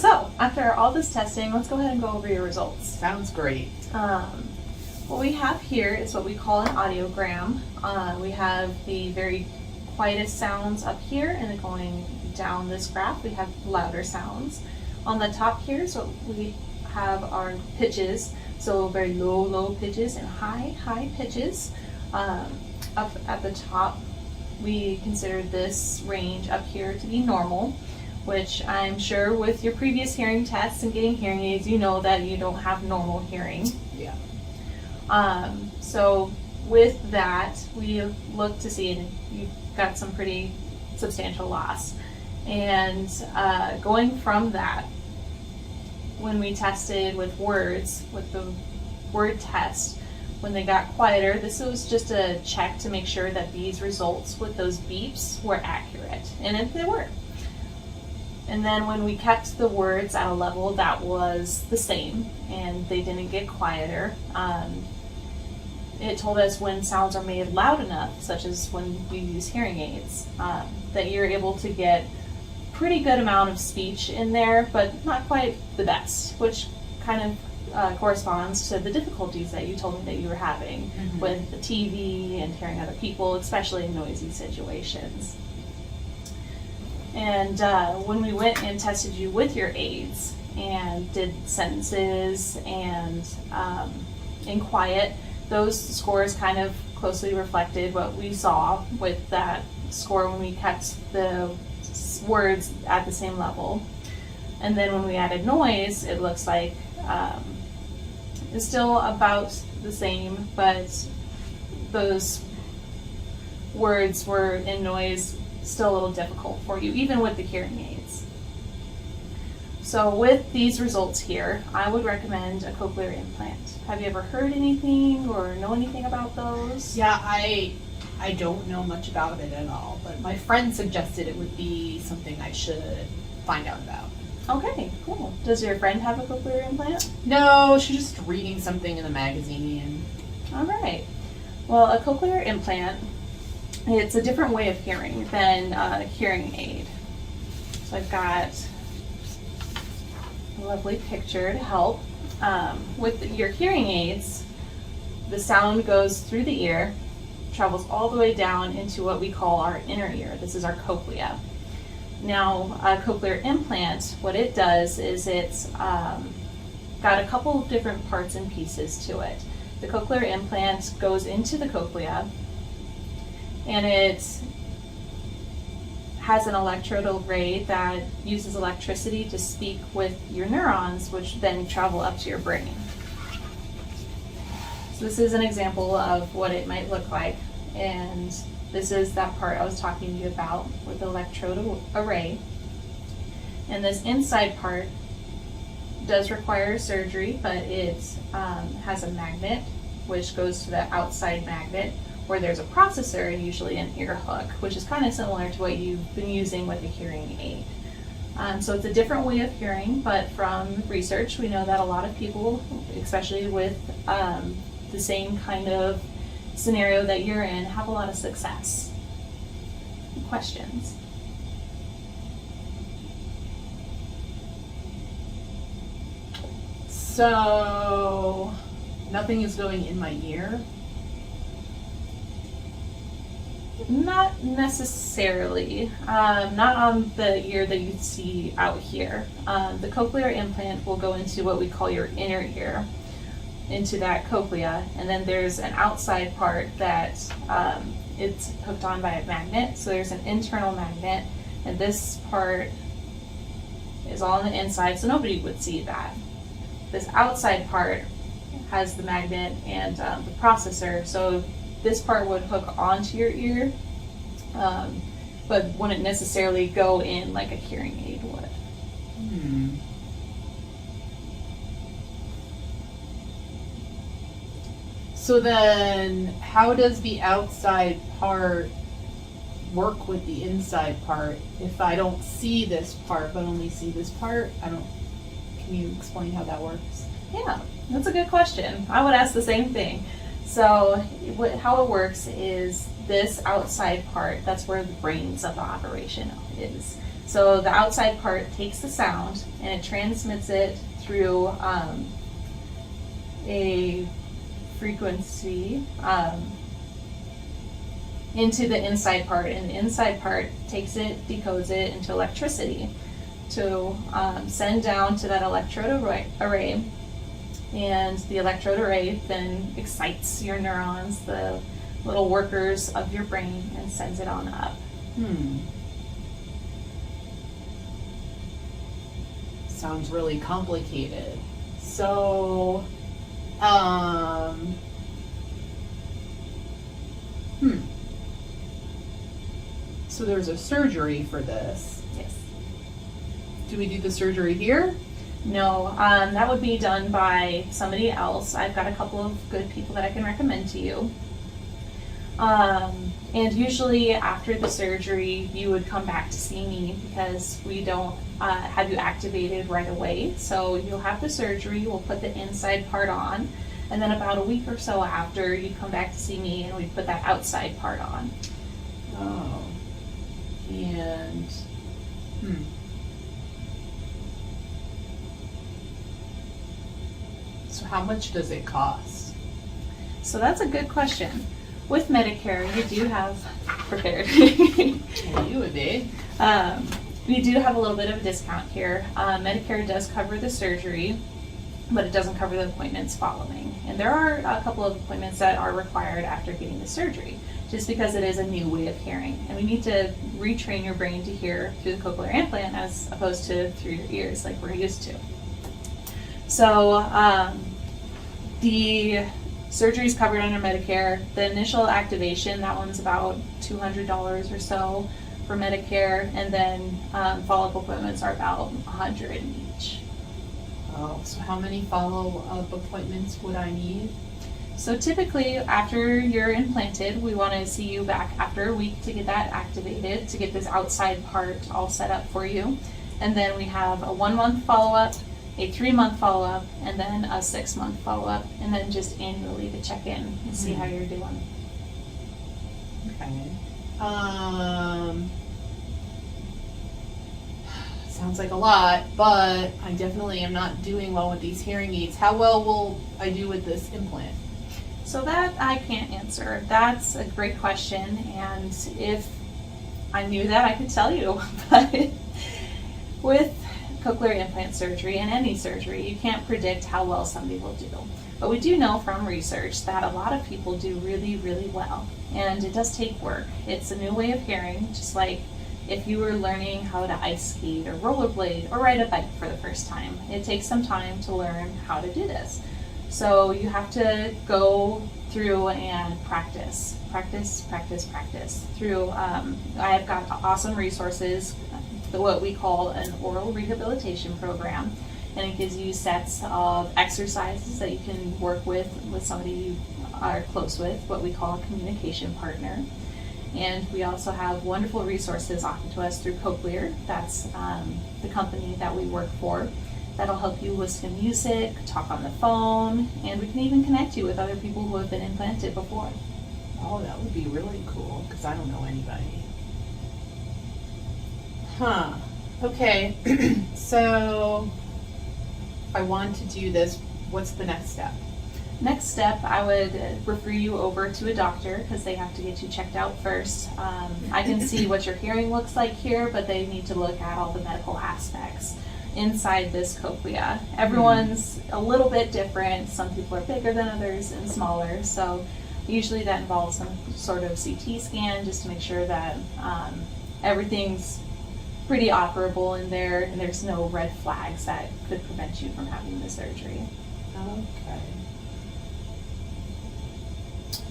So, after all this testing, let's go ahead and go over your results. Sounds great. What we have here is what we call an audiogram. We have the very quietest sounds up here, and then going down this graph, we have louder sounds. On the top here, so we have our pitches, so very low pitches and high pitches. Up at the top, we consider this range up here to be normal, which I'm sure with your previous hearing tests and getting hearing aids, you know that you don't have normal hearing. Yeah. So with that, we look to see, and you've got some pretty substantial loss. And going from that, when we tested with words, with the word test, when they got quieter, this was just a check to make sure that these results with those beeps were accurate, and if they were. And then when we kept the words at a level that was the same and they didn't get quieter, it told us when sounds are made loud enough, such as when you use hearing aids, that you're able to get pretty good amount of speech in there, but not quite the best, which kind of corresponds to the difficulties that you told me that you were having with the TV and hearing other people, especially in noisy situations. And when we went and tested you with your aids and did sentences and in quiet, those scores kind of closely reflected what we saw with that score when we kept the words at the same level. And then when we added noise, it looks like it's still about the same, but those words were in noise still a little difficult for you, even with the hearing aids. So with these results here, I would recommend a cochlear implant. Have you ever heard anything or know anything about those? Yeah, I don't know much about it at all, but my friend suggested it would be something I should find out about. Okay, cool. Does your friend have a cochlear implant? No, she's just reading something in the magazine. All right. Well, a cochlear implant, it's a different way of hearing than a hearing aid. So I've got a lovely picture to help. With your hearing aids, the sound goes through the ear, travels all the way down into what we call our inner ear. This is our cochlea. Now, a cochlear implant, what it does is it's got a couple of different parts and pieces to it. The cochlear implant goes into the cochlea, and it has an electrode array that uses electricity to speak with your neurons, which then travel up to your brain. So this is an example of what it might look like, and this is that part I was talking to you about with the electrode array. And this inside part does require surgery, but it has a magnet which goes to the outside magnet, where there's a processor and usually an ear hook, which is kind of similar to what you've been using with a hearing aid. So it's a different way of hearing, but from research we know that a lot of people, especially with the same kind of scenario that you're in, have a lot of success. Questions? So, nothing is going in my ear? Not necessarily. Not on the ear that you see out here. The cochlear implant will go into what we call your inner ear, into that cochlea, and then there's an outside part that it's hooked on by a magnet. So there's an internal magnet, and this part is all on the inside, so nobody would see that. This outside part has the magnet and the processor, so this part would hook onto your ear, but wouldn't necessarily go in like a hearing aid would. So then, how does the outside part work with the inside part if I don't see this part but only see this part? Can you explain how that works? Yeah, that's a good question. I would ask the same thing. So how it works is this outside part, that's where the brains of the operation is. So the outside part takes the sound and it transmits it through a frequency into the inside part, and the inside part takes it, decodes it into electricity to send down to that electrode array, and the electrode array then excites your neurons, the little workers of your brain, and sends it on up. Sounds really complicated. So, so there's a surgery for this. Yes. Do we do the surgery here? No, that would be done by somebody else. I've got a couple of good people that I can recommend to you. And usually after the surgery, you would come back to see me because we don't have you activated right away. So you'll have the surgery, we'll put the inside part on, and then about a week or so after, you come back to see me and we put that outside part on. Oh. And, So how much does it cost? So that's a good question. With Medicare, you do have prepared. Well, you would be. We do have a little bit of a discount here. Medicare does cover the surgery, but it doesn't cover the appointments following. And there are a couple of appointments that are required after getting the surgery, just because it is a new way of hearing. And we need to retrain your brain to hear through the cochlear implant as opposed to through your ears like we're used to. So the surgery is covered under Medicare. The initial activation, that one's about $200 or so for Medicare, and then follow-up appointments are about $100 each. Oh, so how many follow-up appointments would I need? So typically, after you're implanted, we want to see you back after a week to get that activated, to get this outside part all set up for you. And then we have a 1-month follow-up, a 3-month follow-up, and then a 6-month follow-up, and then just annually to check in and see how you're doing. Okay. Sounds like a lot, but I definitely am not doing well with these hearing aids. How well will I do with this implant? So that I can't answer. That's a great question, and if I knew that, I could tell you. But with cochlear implant surgery and any surgery, you can't predict how well somebody will do. But we do know from research that a lot of people do really, really well. And it does take work. It's a new way of hearing, just like if you were learning how to ice skate or rollerblade or ride a bike for the first time. It takes some time to learn how to do this. So you have to go through and practice through, I've got awesome resources, what we call an oral rehabilitation program, and it gives you sets of exercises that you can work with somebody you are close with, what we call a communication partner. And we also have wonderful resources offered to us through Cochlear. That's the company that we work for. That'll help you listen to music, talk on the phone, and we can even connect you with other people who have been implanted before. Oh, that would be really cool, because I don't know anybody. Huh. Okay. So, if I want to do this, what's the next step? Next step, I would refer you over to a doctor because they have to get you checked out first. I can see what your hearing looks like here, but they need to look at all the medical aspects inside this cochlea. Everyone's a little bit different. Some people are bigger than others and smaller, so usually that involves some sort of CT scan just to make sure that everything's pretty operable in there and there's no red flags that could prevent you from having the surgery. Okay.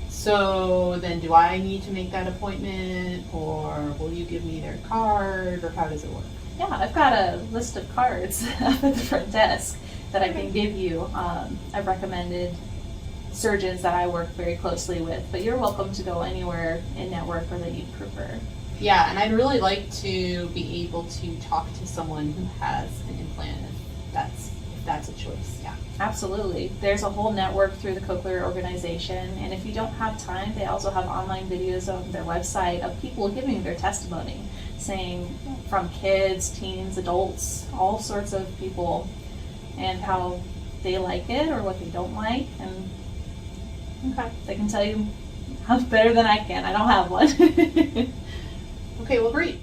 So then do I need to make that appointment, or will you give me their card, or how does it work? Yeah, I've got a list of cards up at the front desk that I can give you. I've recommended surgeons that I work very closely with, but you're welcome to go anywhere in network or that you prefer. Yeah, and I'd really like to be able to talk to someone who has an implant, if that's a choice, yeah. Absolutely. There's a whole network through the Cochlear organization, and if you don't have time, they also have online videos on their website of people giving their testimony. saying from kids, teens, adults, all sorts of people, and how they like it or what they don't like, and Okay. they can tell you how better than I can. I don't have one. Okay, well, great.